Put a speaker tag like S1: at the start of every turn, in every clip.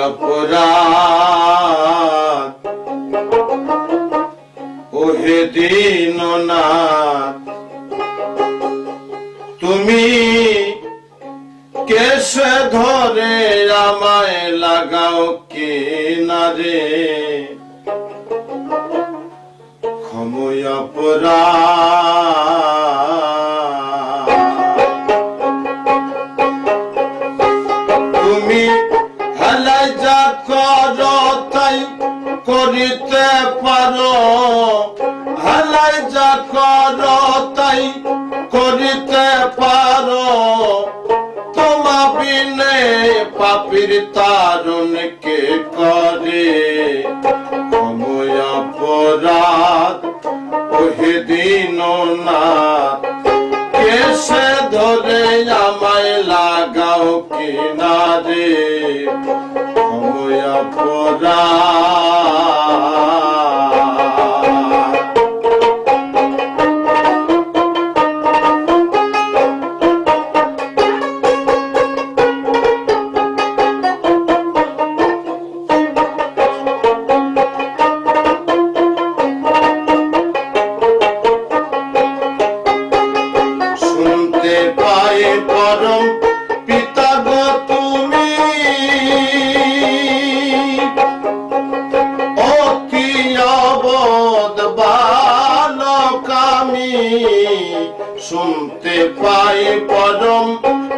S1: অপরাধ ওহে দীননাথ তুমি কেসে ধরে আমায় লাগাও কিনারে ক্ষময় অপরাধ তুমি হেলায় যা করো তাই করিতে পারো হেলায় যা করো তাই করিতে পারো তোমা বিনে পাপীর তারণ কে করে ক্ষময় অপরাধ ওহে দীননাথ কেসে ধরে আমায় লাগাও কিনারে ক্ষময় অপরাধ পরম পিতা গো তুমি অতি অবোধ বালক আমি শুনতে পাই পরম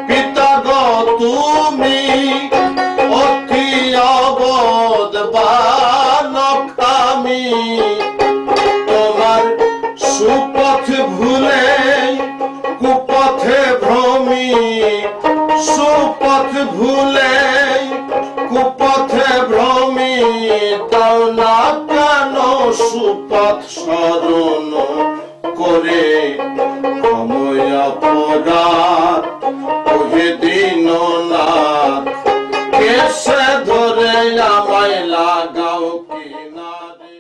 S1: পিতা গো তুমি অতি অবোধ বালক আমি তোমার সুপথ ভুলে কুপথে ভ্রমি সুপথ ভুলে কুপথে ভ্রমি দাও না কেন সুপথ স্মরণ করে ক্ষময় অপরাধ ওহে দীননাথ কেসে ধরে আমায় লাগাও কিনারে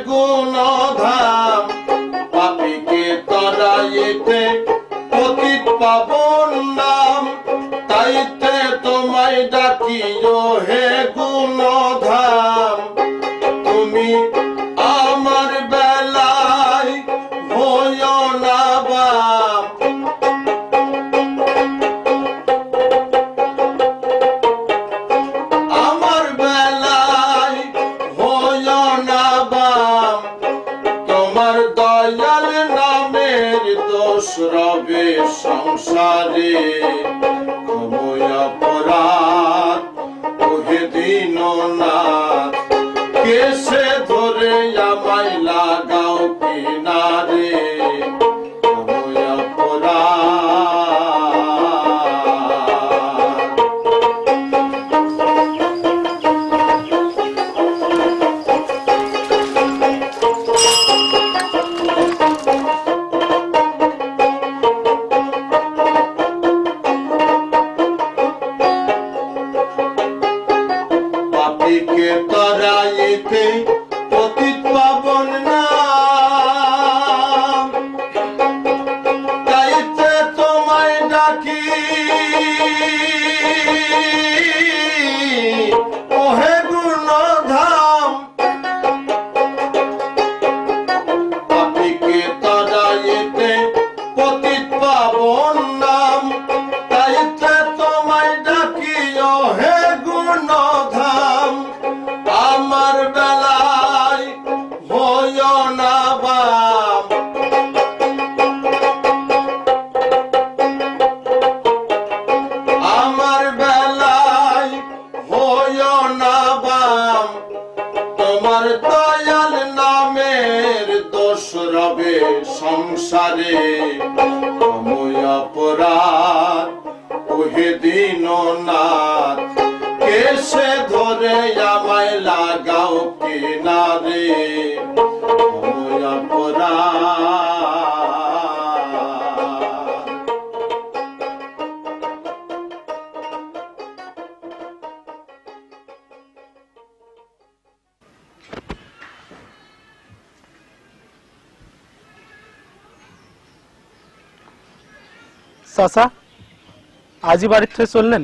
S1: গুণধাম পাপীকে তরাইতে পতিত পাবন নাম তাইতে তোমায় ডাকিও হে গুণধাম তুমি আমার বেলায় হইও না বাম আমার বেলায় হইও না বাম তোমার দয়াল নামের দোষ রবে সংসারে ক্ষময় অপরাধ ওহে দীননাথ কেসে ধরে আমায় লাগাও কিনারে ক্ষময় অপরাধ পাপীকে তরাইতে পতিত পাবন নাম তাইতে তোমায় ডাকি ওহে গুণধাম পাপীকে তরাইতে পতিত পাবন নাম তাইতে তোমায় ডাকি ওহে গুণধাম আমার বেলায় হইও না বাম আমার বেলায় হইও না বাম তোমার দয়াল নামের দোষ রবে সংসারে ক্ষময় অপরাধ ওহে দীননাথ কেসে ধরে আমায় লাগাও কিনারে ক্ষময় অপরাধ
S2: চাচা আজই বাড়ির থেকে চললেন?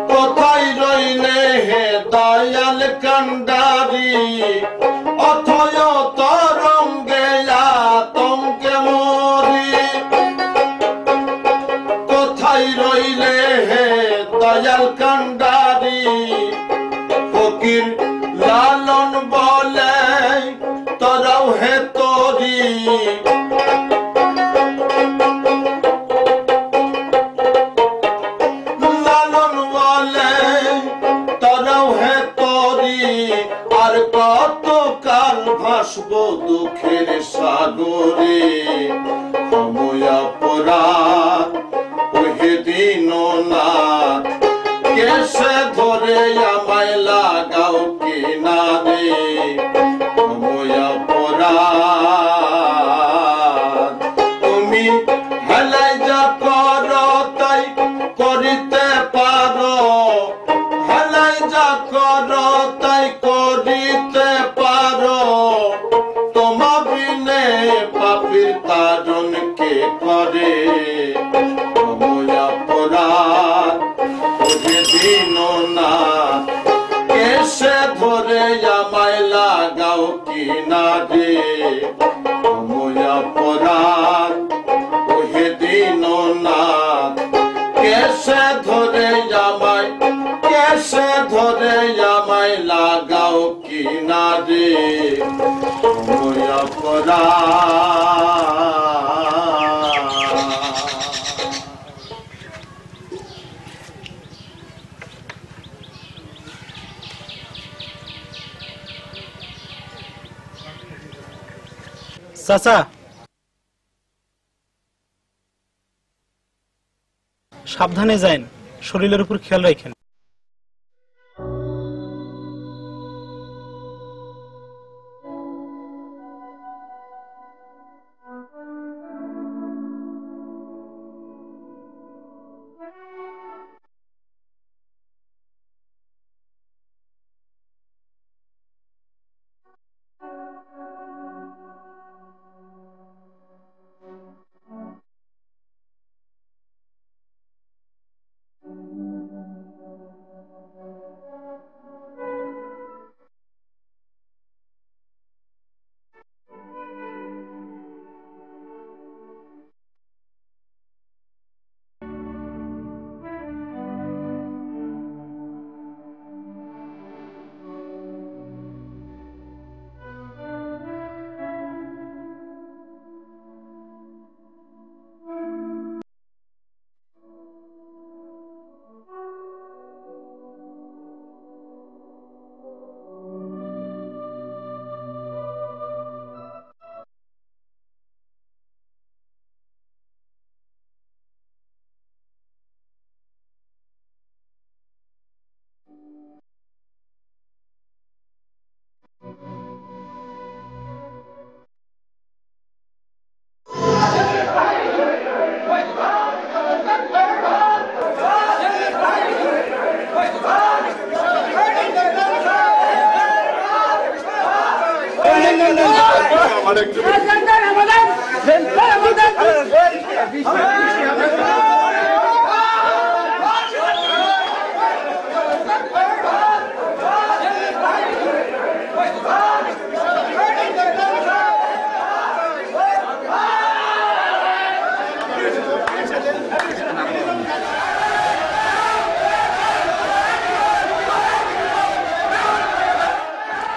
S2: কোথায় রইলে হে দয়াল কান্ডারি অথয় তরঙ্গে আতঙ্কে মরি কোথায় রইলে হে দয়াল কান্ডারি ফকির লালন বলে তোরাও হে তোরি আর কত কাল ভাসব দুঃখের সাগরে ক্ষময় অপরাধ ওহে দীননাথ কেসে ধরে আমায় লাগাও কিনারে ক্ষময় অপরাধ তুমি হেলাই যা করো তাই
S1: করিতে পারো, হেলাই যা করো তাই করিতে পারো, তোমা বিনে পাপীর তারণ কে করে? সময় অপরাধ ওহে দীননাথ, কেসে ধরে আমায় লাগাও কিনারে। সময় অপরাধ ওহে দীননাথ, কেসে ধরে আমায় লাগাও কিনারে। সময় অপরাধ।
S3: চাচা, সাবধানে যান, শরীরের উপর খেয়াল রাখেন।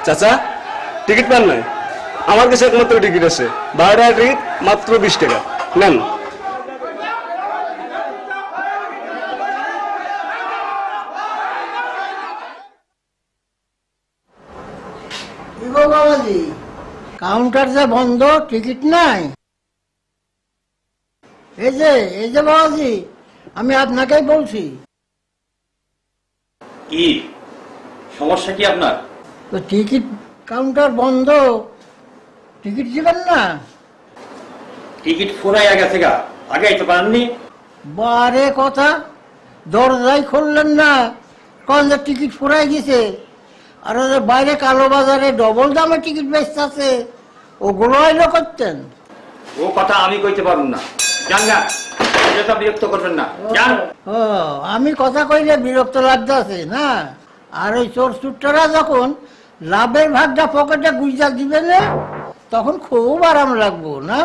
S4: চাচা, টিকিট পান নাই? আমার কাছে একমাত্র টিকিট আছে, 12 টাকা টিকিট, মাত্র 20 টাকা নেন।
S5: বাবাজি, কাউন্টার যে বন্ধ, টিকিট নাই। এই যে বাবাজি, আমি আপনাকেই বলছি।
S6: কি সমস্যা কি আপনার?
S5: তো টিকিট কাউন্টার বন্ধ, টিকিট দিবেন না?
S6: টিকিট ফুরাইয়া গেছে গা, আগে তো পাননি।
S5: বারে কথা, দরজাই খুললেন না, কোন যে টিকিট ফুরাই গেছে। আর বাইরে কালো বাজারে ডবল দামে টিকিট বেচতেছে, ওগুলো আইলো করতেন।
S6: ও কথা আমি কইতে পারুন না, জান না, বিরক্ত করবেন না, জান।
S5: ও, আমি কথা কইলে বিরক্ত লাগতেছে না? আর ওই চোর চুট্টারা যখন লাভের ভাগটা পকেটে গুজা দিবে না, তখন খুব আরাম লাগবো না?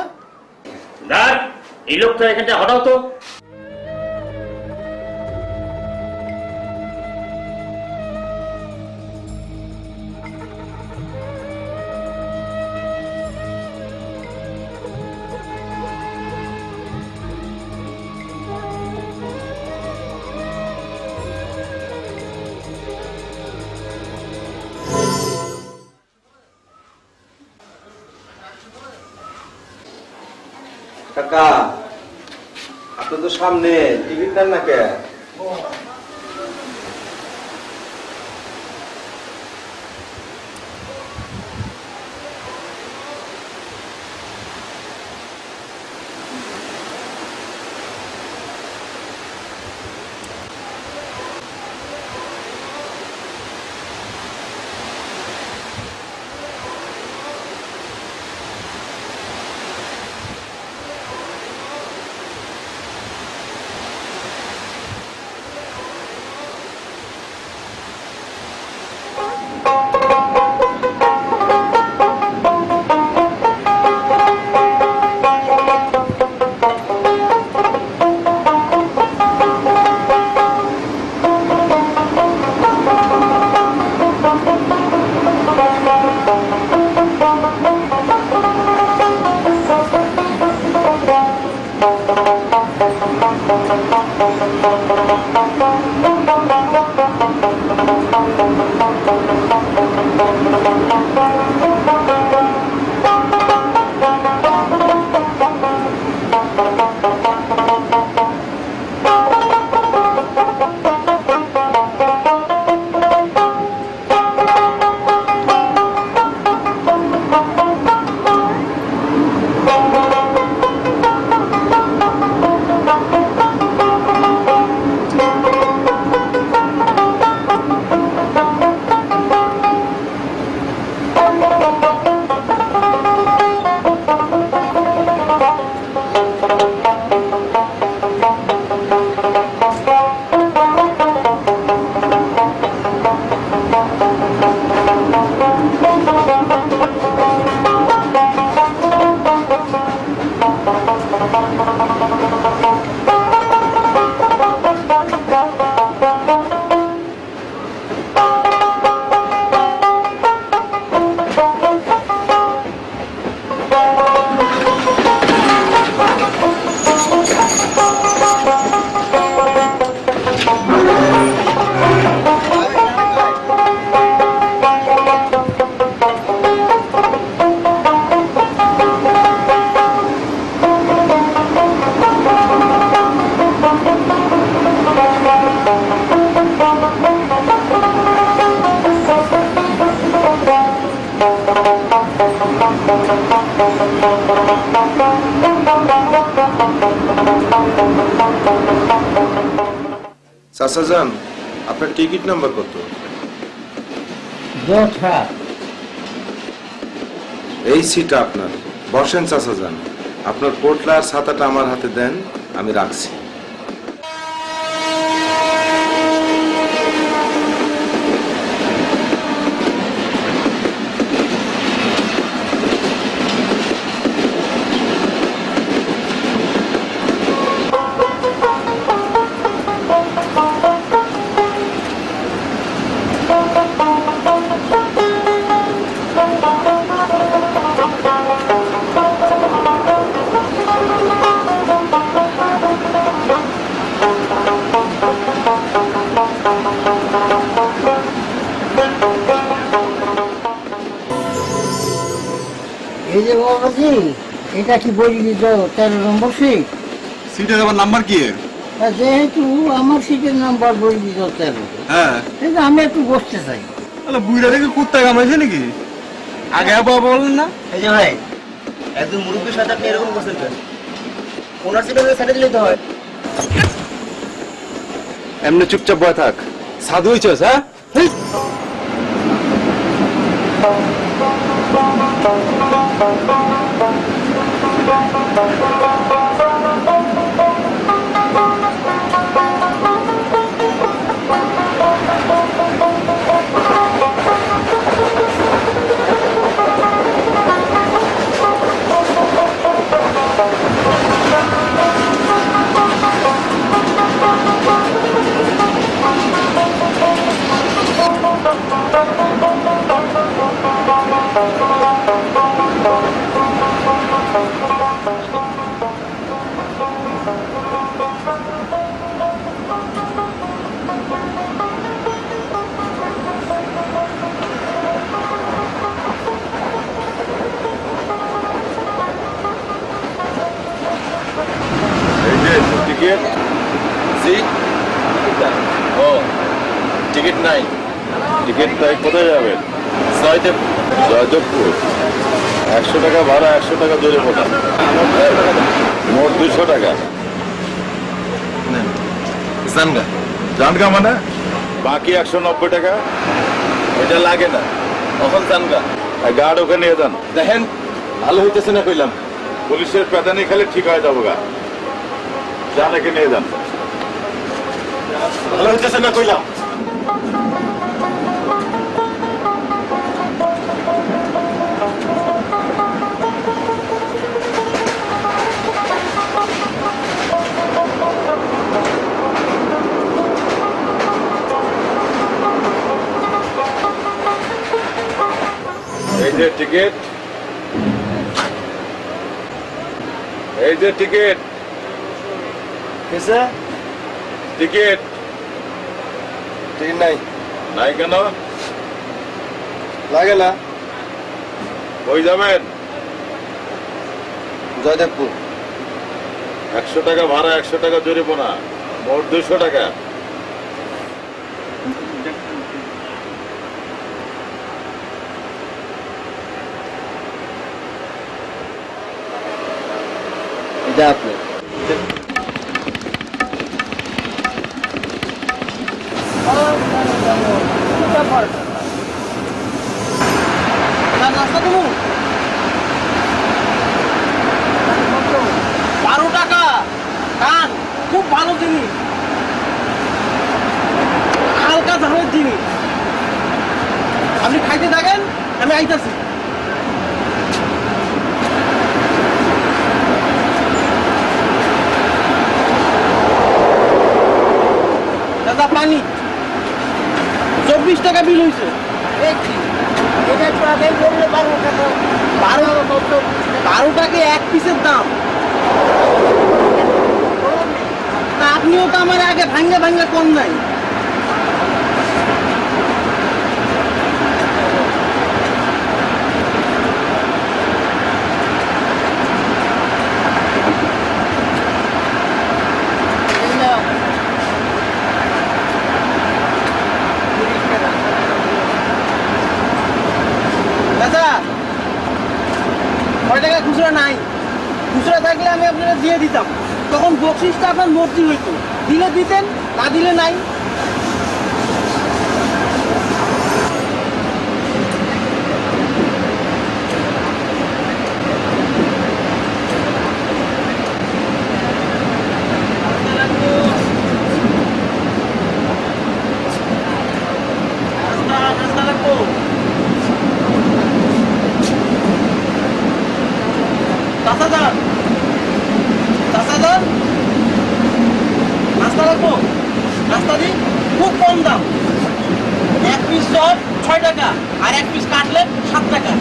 S6: এই লোকটা এখানটা হটাও তো।
S2: কাকা, আপনি তো সামনে টিকিট নেন না কে? চাচা যান, আপনার টিকিট নাম্বার কত?
S5: 10
S2: এই সিট আপনার, বসেন চাচা যান। আপনার পোটলা আর ছাতাটা আমার হাতে দেন, আমি রাখছি।
S5: এই যে বাবাজি, এটা কি বলি দিত 13 নম্বর সিট?
S1: সিটের আবার নাম্বার কি?
S5: যেহেতু আমার সিটের নাম্বার বলি দিত 13,
S1: হ্যাঁ,
S5: আমি একটু বসতে চাই।
S1: তাহলে বুইড়া দেখে কুত্তা কামাইছে নাকি? আগে আবার বলেন না।
S7: এই যে ভাই, একজন মুরব্বীর সাথে আপনি এরকম করছেন কেন? ওনার সিটে ছেড়ে দিলেই তো হয়।
S4: এমনি চুপচাপ বয় থাক। সাধু হইছস? হ্যাঁ,
S1: টিকিট? জি। ও, টিকিট নাই। টিকিট নাই, কোথায় যাবেন? জয়দেবপুর। 100 টাকা ভাড়া, 100 টাকা জরিমানা, মোট 200 টাকা। জানগা মানে বাকি 190 টাকা। এটা লাগে না, তখন জানগা গার্ড ওখানে নিয়ে যান। দেখেন ভালো হইতেছে না কইলাম, পুলিশের পেদানি খালি ঠিক হয়ে যাবো গা। যান একে নিয়ে যান, ভালো হইতেছে না কইলাম। এই যে টিকিট, এই যে টিকিট, টিকিট নাই। নাই কেন? লাগে না। কই যাবেন? জয়দেবপুর। 100 টাকা ভাড়া, 100 টাকা জরিমানা, মোট 200 টাকা।
S7: এটা আপনি
S5: রাস্তা দেবো 12 টাকা। কান খুব ভালো জিনিস, হালকা দামের জিনিস। আপনি খাইতে থাকেন, আমি আইতাছি। দাদা পানি 24 টাকা বিল হয়েছে। 12 টাকা এক পিসের দাম। আপনিও তো আমার আগে ভাঙ্গা ভাঙ্গা কম নাই। খুচরা নাই, খুচরা থাকলে আমি আপনারা দিয়ে দিতাম। তখন বকশিসটা আপনার মর্জি হইতো, দিলে দিতেন, না দিলে নাই।
S7: 6 টাকা আর এক পিস কাটলেট 7 টাকা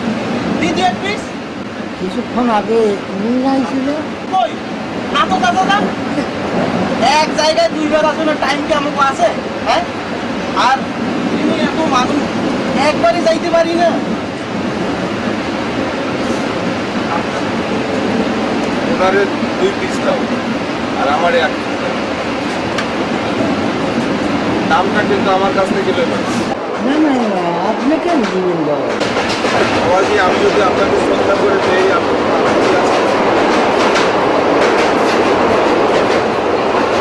S7: দিয়ে দিও এক পিস।
S5: কিছুক্ষণ আগে তুমি নাইছিল
S7: কই না তো দাদা, এক জায়গায় 2 বেলা জনের টাইম কি আমাকে আছে? হ্যাঁ, আর তুমি এত মানুষ একবারই যাইতে পারি না।
S2: ওনারে 2 পিস দাও আর আমারে 1 পিস দাও। দামটা কিন্তু আমার কাছ থেকে নেবেন
S5: না না না, আপনি কেন দিবেন বাবা?
S2: বাবাজি, আমি যদি আপনাকে শ্রদ্ধা করে দেই আপনার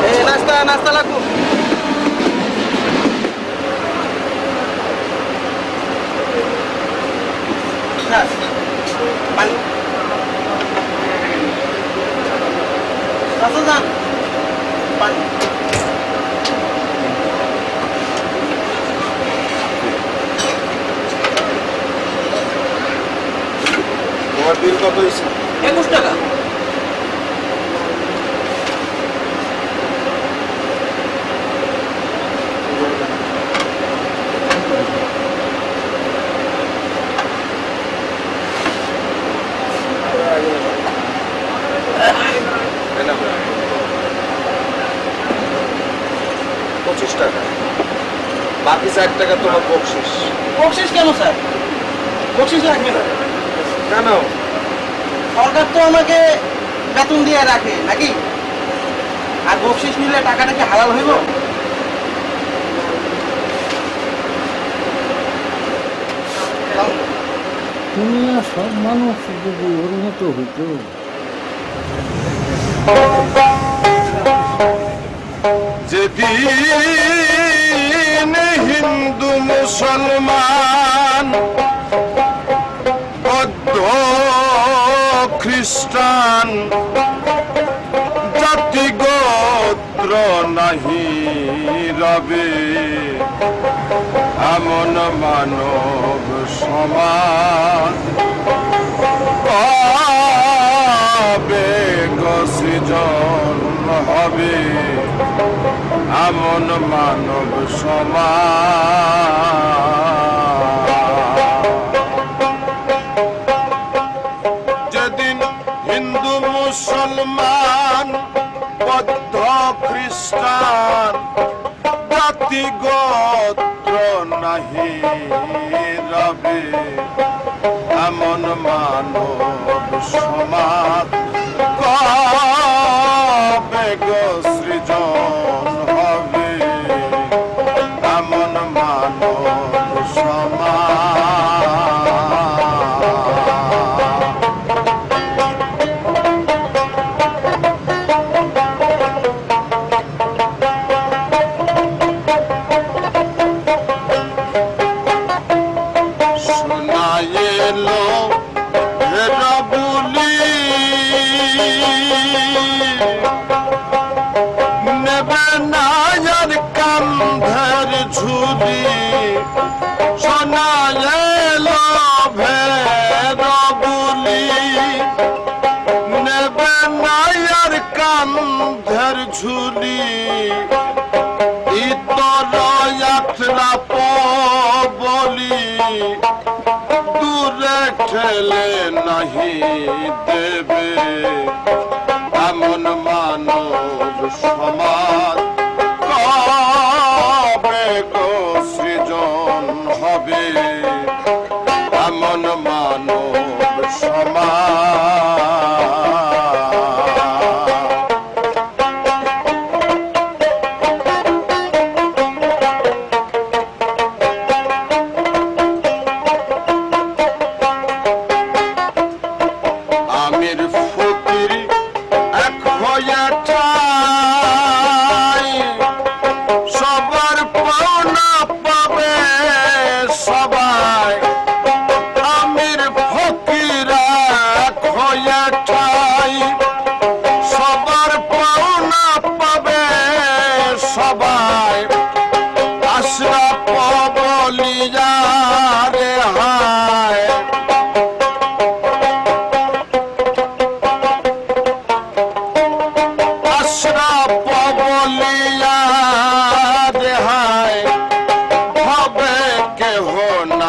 S7: এই নাস্তা লাগবো। পানি যান পানি।
S2: তোমার বিল কত হয়েছে?
S7: 21 টাকা।
S2: এই নাও। 25 টাকা, বাকি 4 টাকা তোমার বকশিস।
S7: বকশিস কেন স্যার? বকশিস লাগবে না
S2: কেন?
S7: সরকার তো আমাকে বেতন দিয়ে রাখে নাকি? আর বকশিস নিলে টাকাটা কি হালাল হইব?
S5: তুমি আর সব মানুষ যদি ওর মতো হইতো।
S2: যেদিন হিন্দু মুসলমান বৌদ্ধ খ্রিস্টান জাতি গোত্র নাহি রবে, এমন মানব সমাজ কবে গো সৃজন হবে, এমন মানব সমাজ। যেদিন হিন্দু মুসলমান বৌদ্ধ খ্রিস্টান জাতি গোত্র নাহি রবে, এমন মানব সমাজ কবে গো সৃজন হবে, এমন মানব সমাজ। শোনা এলো রবুলি নেবে না আর কান্ধের ঝুলি, শোনা এলো ভেরবুলি নেবে না আর কান্ধের ঝুলি, ইতর যাত্রা বলি দূরে ঠেলে নাহি দেবে, এমন মানব সমাজ কবে গো সৃজন হবে, এমন মানব সমাজ। আমির ফকির এক হয়ে ঠাই, সবার পাওনা পাবে সবাই। আমির ফকির এক হয়ে ঠাই, সবার পাওনা পাবে সবাই। আশরাফ বলিয়া রে হায়, আশরাফ বলিয়া রে হায়, হবে কেহ না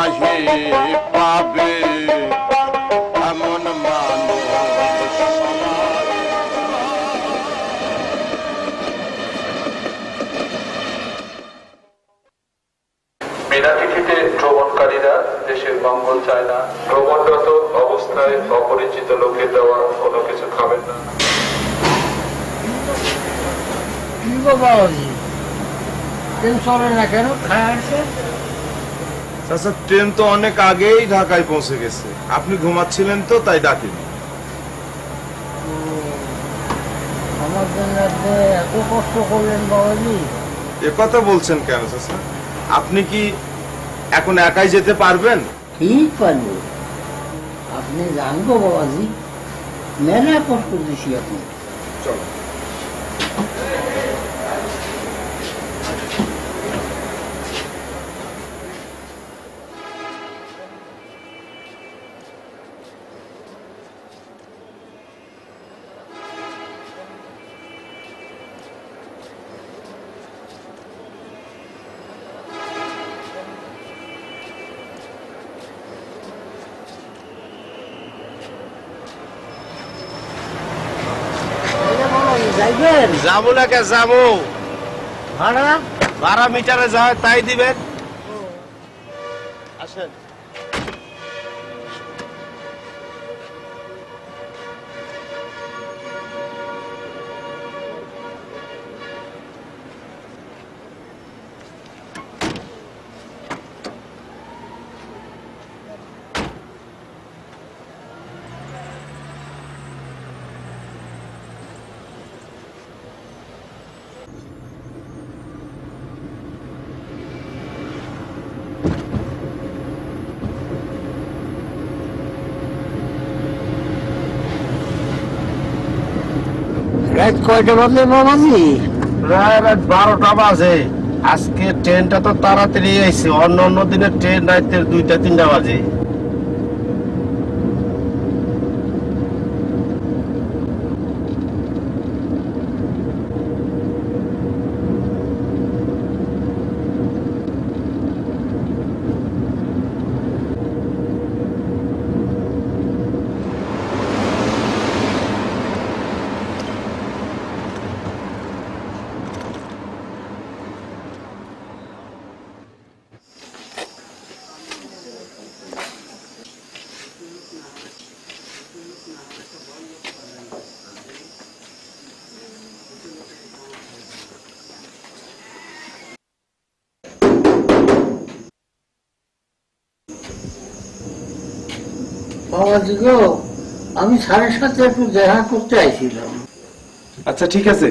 S8: বিনা চিঠিতে ভ্রমণকারীরা দেশের মঙ্গল চায় না। ভ্রমণরত অবস্থায় অপরিচিত লোকের দেওয়া কোনো কিছু খাবেন না।
S5: কি বাবাজি ট্রেন চলে না কেন? খায় আসে।
S2: চাচা ট্রেন তো অনেক আগেই ঢাকায় পৌঁছে গেছে, আপনি ঘুমাচ্ছিলেন তো তাই ডাকিনি।
S5: আমার জন্য আপনি এত কষ্ট করলেন বাবাজি।
S2: এ কথা বলছেন কেন চাচা? আপনি কি এখন একাই যেতে পারবেন?
S5: ঠিক পারবো। আপনি জানবো বাবাজি, মেলা কষ্ট দিছি আপনি।
S2: চলো।
S5: যাইবেন?
S4: যাবো না কে যাবো,
S5: ভাড়া?
S4: ভাড়া মিটারে যায় তাই দিবেন। আসেন।
S5: রাত কয়টা বাজে বাবাজি?
S4: প্রায় রাত 12টা বাজে। আজকে ট্রেনটা তো তাড়াতাড়ি আইছে, অন্য অন্য দিনের ট্রেন রাতের 2টা-3টা বাজে।
S5: বাবাজি গো, আমি স্যারের সাথে একটু দেখা করতে আইছিলাম।
S4: আচ্ছা ঠিক আছে,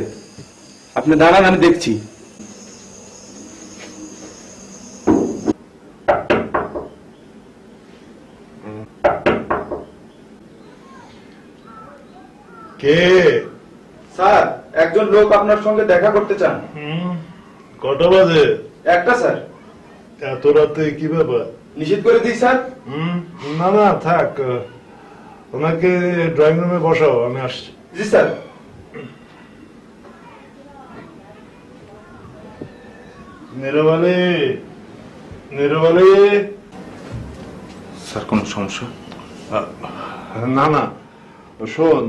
S4: আপনি দাঁড়ান, আমি দেখছি।
S1: কে?
S2: স্যার, একজন লোক আপনার সঙ্গে দেখা করতে চান।
S1: কটা বাজে?
S2: একটা স্যার।
S1: এত রাতে কি ব্যাপার?
S2: নিষেধ করে দিই স্যার।
S1: না না থাক, ওনাকে ড্রয়িং রুমে বসাও, আমি আসছি।
S2: জি স্যার।
S1: নিরবালি, নিরবালি।
S2: স্যার কোনো সমস্যা?
S1: না না, শোন,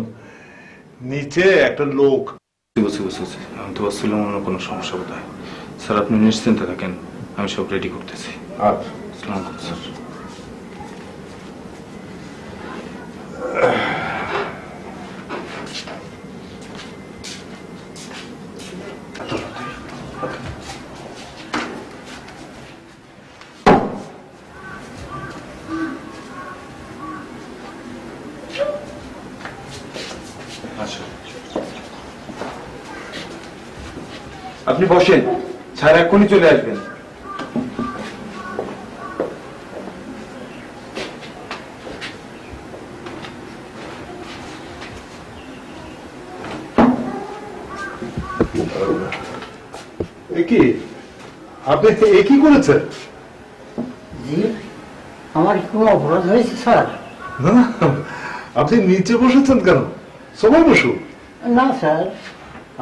S1: নিচে একটা লোক।
S2: বুঝছি বুঝছি বুঝছি, আমি তো ভাবছিলাম অন্য কোনো সমস্যা বোধ হয়। স্যার আপনি নিশ্চিন্তে থাকেন, আমি সব রেডি করতেছি।
S1: আচ্ছা।
S2: আসসালামু আলাইকুম স্যার।
S9: আপনি বসেন, স্যার এক্ষুনি চলে আসবেন।
S1: কি আপনি কি করেছেন?
S5: জি, আমার কোনো অপরাধ হয়েছে স্যার?
S1: না না, আপনি নিচে বসেছেন কেন? সবাই বসু।
S5: না স্যার,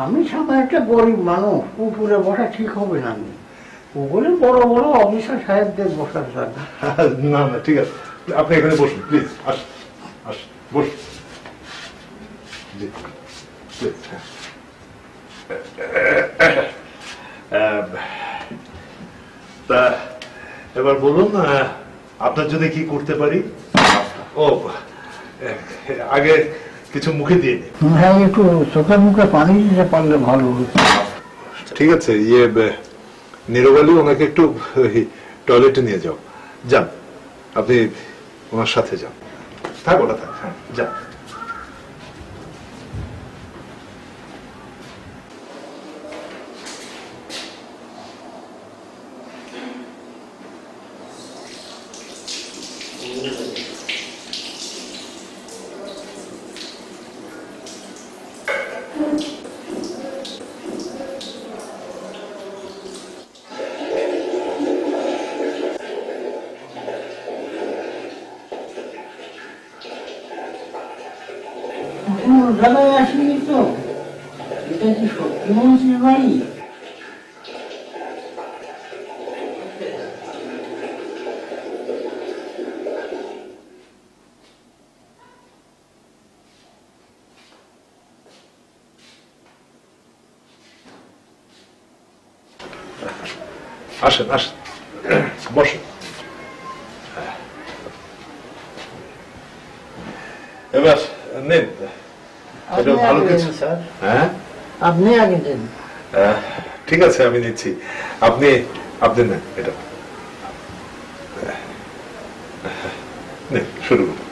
S5: আমি সামনে একটা গরিব মানুষ, উপরে বসা ঠিক হবে না। আমি ওগুলো বড় বড় অফিসার সাহেবদের বসার স্যার।
S1: না না ঠিক আছে, আপনি এখানে বসুন প্লিজ। আসুন আসুন, বসুন। জি প্লিজ। তা
S10: এবার বলুন আপনার জন্য কি করতে পারি? ও আগে কিছু মুখে দিয়ে দিন।
S5: হ্যাঁ, একটু চোখের মুখে পানি দিতে পারলে ভালো হতো।
S10: ঠিক আছে, নীরবালি ওনাকে একটু টয়লেটে নিয়ে যাও। যান, আপনি ওনার সাথে যান। থাক, ওটা থাক। হ্যাঁ, যান।
S5: কলকাতায় আসেনি তো? এটা কি সত্যি মন্ত্রীর বাড়ি?
S10: আসেন, আসেন, বসেন। এবার নেন।
S5: আপনি
S10: ভালো
S5: আগে
S10: কিছু।
S5: দেন, স্যার।
S10: হ্যাঁ,
S5: আপনি আগে দেন।
S10: ঠিক আছে, আমি নিচ্ছি। আপনি নেন এটা। নেন, শুরু করুন।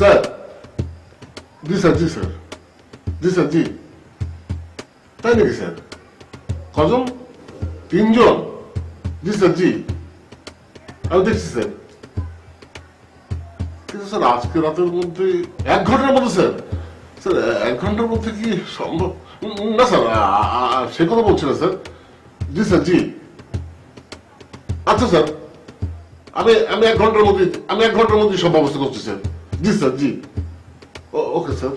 S11: স্যার, জি স্যার, জি স্যার, জি স্যার, জি। তাই নাকি স্যার? কজন? 3 জন? জি স্যার, জি, আমি দেখছি স্যার। কিন্তু স্যার আজকে রাতের মধ্যে 1 ঘন্টার মধ্যে স্যার? স্যার 1 ঘন্টার মধ্যে কি সম্ভব? না স্যার, সে কথা বলছি না স্যার। জি স্যার, জি। আচ্ছা স্যার, আমি 1 ঘন্টার মধ্যে সব ব্যবস্থা করছি স্যার। জি স্যার, জি। Okay sir.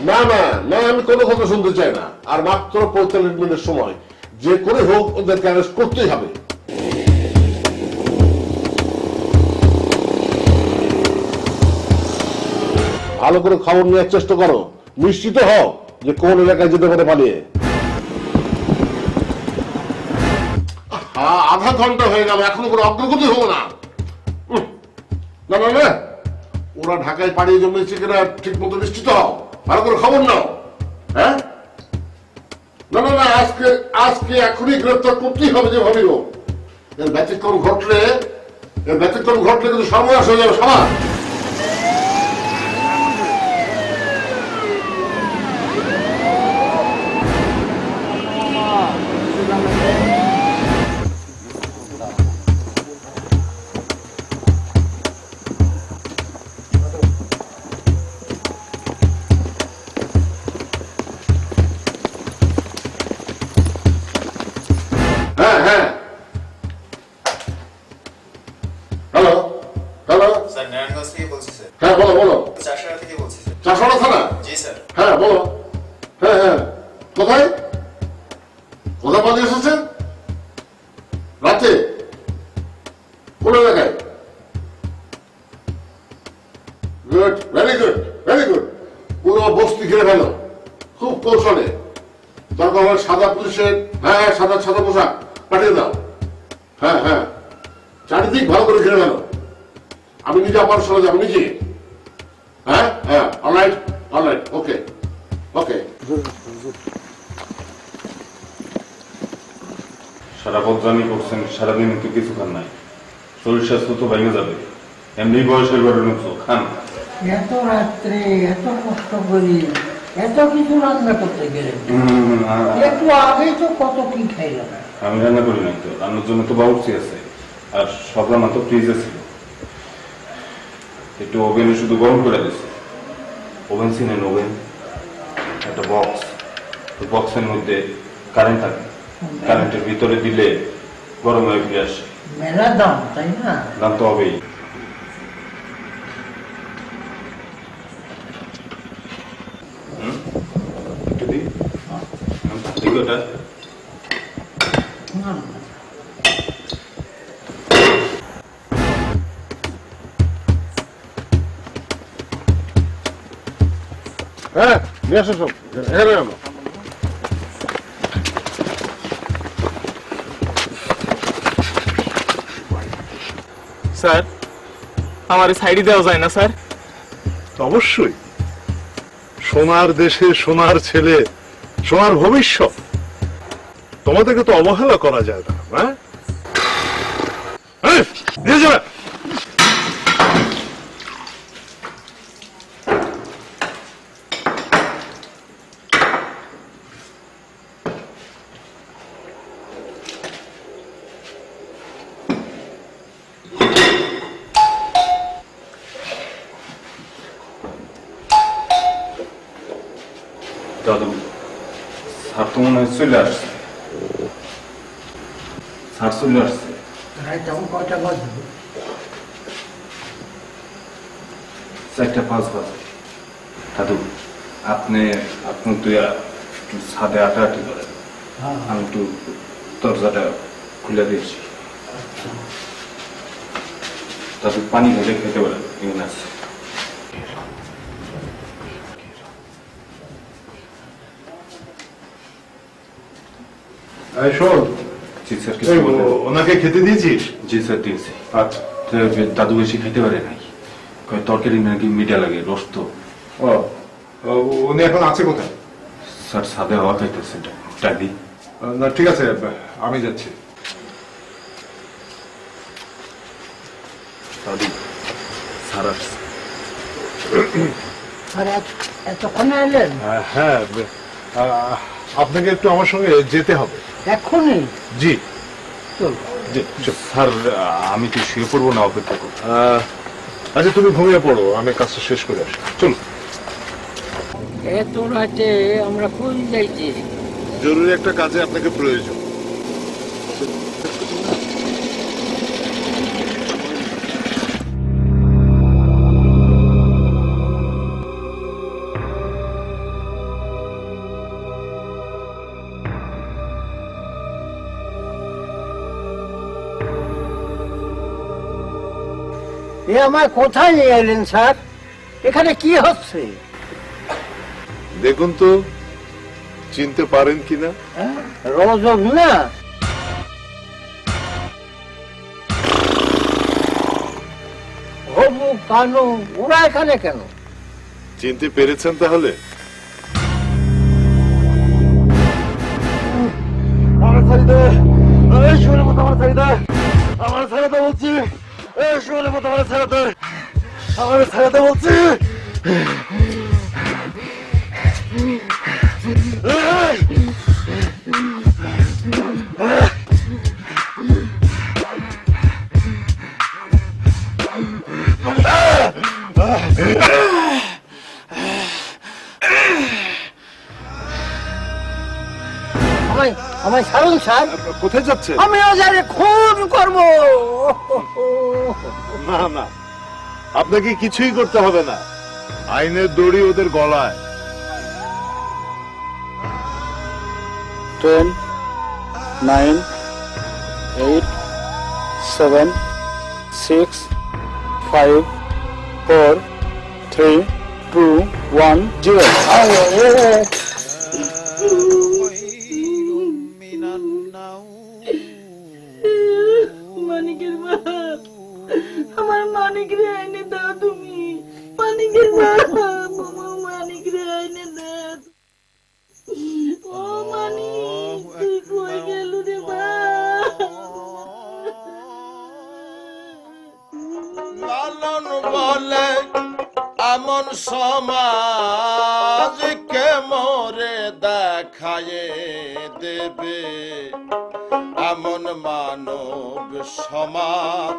S11: না না না, আমি কোনো কথা শুনতে চাই না। আর মাত্র 45 মিনিটের সময়, যে করে হোক ওদেরকে অ্যারেস্ট করতেই হবে। ভালো করে খবর নেওয়ার চেষ্টা করো, নিশ্চিত হও যে কোন এলাকায় যেতে পারে পালিয়ে। আধা ঘন্টা হয়ে গেল, এখনো কোনো অগ্রগতি হলো না। না না না, ওরা ঢাকায় পাড়িয়ে জমেছে কিনা ঠিক মতো নিশ্চিত হও, ভালো করে খবর নাও। হ্যাঁ, না না না, আজকে এখনই গ্রেফতার করতেই হবে যেভাবেই হোক। এর ব্যতিক্রম ঘটলে কিন্তু সর্বনাশ হয়ে যাবে সবার। হ্যালো হ্যালো
S12: স্যার, নারায়ণগঞ্জ থেকে বলছি স্যার।
S11: হ্যাঁ বলো বলো।
S12: চাষাড়া থেকে বলছি স্যার।
S11: চাষাড়া থানা?
S12: জি স্যার।
S11: হ্যাঁ বলো। হ্যাঁ হ্যাঁ, কোথায় কোথায় পালিয়ে এসেছে? রাতে কোন এলাকায়? Good, very good, very good. পুরো বস্তি ঘিরে ফেলো খুব কৌশলে। দরকার হলে সাদা পুলিশের, হ্যাঁ সাদা পোশাক পাঠিয়ে দাও। হ্যাঁ হ্যাঁ, চারিদিক ভালো করে ঘিরে গেল। আমি নিজে আমার সঙ্গে যাবো নিজে। হ্যাঁ হ্যাঁ, অলরাইট অলরাইট, ওকে ওকে।
S2: সারা বদনামি করছেন, সারাদিন কিন্তু কিছু খান নাই, শরীর স্বাস্থ্য তো ভেঙে যাবে। এমনি বয়সের ঘরে নুকছো, খান।
S5: এত রাত্রে এত কষ্ট করি, এত কিছু রান্না করতে গেলে একটু আগে তো কত কি খাইলাম।
S2: আমি রান্না করি নাই তো, রান্নার জন্য তো বাউর্চি আছে, আর সব রান্না তো ফ্রিজে ছিল। একটু ওভেনে শুধু গরম করে দিয়েছি। ওভেন চিনেন? ওভেন একটা বক্স, ওই বক্সের মধ্যে কারেন্ট থাকে, কারেন্টের ভিতরে দিলে গরম হয়ে ফিরে আসে।
S5: মেলা দাম, তাই না?
S2: দাম তো হবেই। একটু দিই ওটা।
S11: হ্যাঁ নিয়ে আসো সব, এখানে আনো।
S3: স্যার, আমার সাইডে দেওয়া যায় না স্যার?
S10: অবশ্যই, সোনার দেশে সোনার ছেলে, সোনার ভবিষ্যৎ, তোমাদেরকে তো অবহেলা করা যায় না। হ্যাঁ দিয়ে যাবে।
S2: দাদু, স্যার তো মনে হয় চলে আসছে। স্যার চলে আসছে।
S5: তেমন কয়টা বাজবে?
S2: 4:05 বাজে। দাদু, আপনি তুই একটু ছাদে আটাআটি করেন, আমি একটু দরজাটা খুলে দিয়েছি। দাদু, পানি ঢেলে খেতে পারেন, এমন আছে। জি স্যার, কিছু বলবেন?
S10: ওনাকে খেতে দিয়েছিস?
S2: জি স্যার, দিয়েছি।
S10: আচ্ছা,
S2: দাদু বেশি খাইতে পারে নাই, তরকারি নাকি মিঠা লাগে, রস তো।
S10: উনি এখন আছে কোথায়?
S2: স্যার ছাদে হাওয়া খাইতেছে, ডাকি?
S10: না ঠিক আছে, আমি যাচ্ছি।
S2: দাদু, স্যার আসছে।
S5: এতক্ষণে এলেন?
S10: হ্যাঁ, আপনাকে একটু আমার সঙ্গে যেতে হবে
S5: এখনই?
S10: জি
S2: জি স্যার, আমি কি শুয়ে পড়বো না অপেক্ষা করবো?
S10: আচ্ছা, তুমি ঘুমিয়ে পড়ো, আমি কাজটা শেষ করে আসি। চলো।
S5: এত রাতে আমরা কই যাইছি?
S10: জরুরি একটা কাজে আপনাকে প্রয়োজন।
S5: এ আমার কোথায় নিয়ে এলেন স্যার? এখানে কি হচ্ছে?
S10: দেখুন তো চিনতে পারেন কিনা।
S5: রজব না? হবু কানু ওরা এখানে কেন?
S10: চিনতে পেরেছেন তাহলে?
S11: আমার ছাড়িতে, এই শুনে মতো আমার ছাড়িতে, আমার ছাড়াতে বলছি, এই শুনে মতো আমার ছাড়াতে, আমার ছাড়াতে বলছি।
S5: আমায় ছাড়ুন স্যার।
S10: কোথায় যাচ্ছে?
S5: আমি ওজারে খুন করবো।
S10: না না, আপনাকে কিছুই করতে হবে না, আইনের দড়ি ওদের গলায়।
S3: 10, 9, 8, 7, 6, 5, 4, 3, 2, 1, 0.
S5: মানিকের মা মানিক রে আইনে দাও তুমি মানিকের মা মানিক রে আইনে দে ও মানিক তুই কই গেল রে মা
S4: লালন বলে এমন সমাজ কে মোরে দেখায়ে দেবে এমন মানব সমাজ